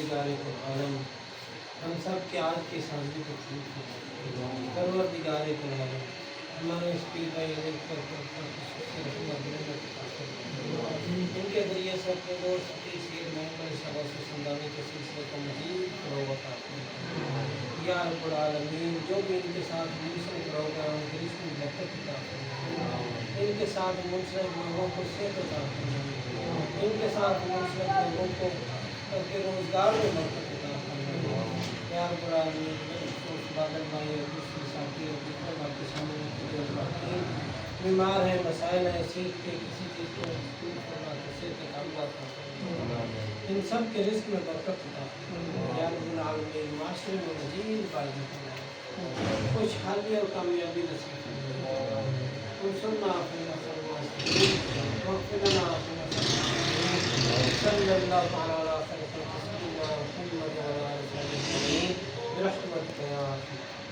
پروردگار عالم ہم سب کے آج کے سامنے کو پروردگار عالم ہمارے اس پیر بھائی ان کے ذریعے سے اپنے دوست کی سیر محمد صلی سے سمجھانے کے سلسلے کو مزید فروغ عطا فرمائے یا رب العالمین۔ جو بھی ان کے ساتھ منسلک پروگرام ہے اس میں برکت عطا فرمائے، ان کے ساتھ منسلک لوگوں کو صحت عطا فرمائے، ان کے ساتھ منسلک لوگوں کو کے روزگار میں برکت عطا فرمائے یا رب العالمین۔ بادل بھائی اور دوسری ساتھی اور آپ کے سامنے بیمار ہیں، مسائل ہیں صحت کے، کسی چیز کو صحت کا تعلقات ہیں، ان سب کے رزق میں برکت عطا فرمائے یا رب العالمین۔ معاشرے میں مزید فائدہ فرمائے، خوشحالی اور کامیابی نصیب فرمائے۔ انصرنا فی الصالحین واغفر لنا صلی اللہ تعالی علی خیر خلق سیدنا محمد و علی آلہ وصحبہ اجمعین برحمتک یا ارحم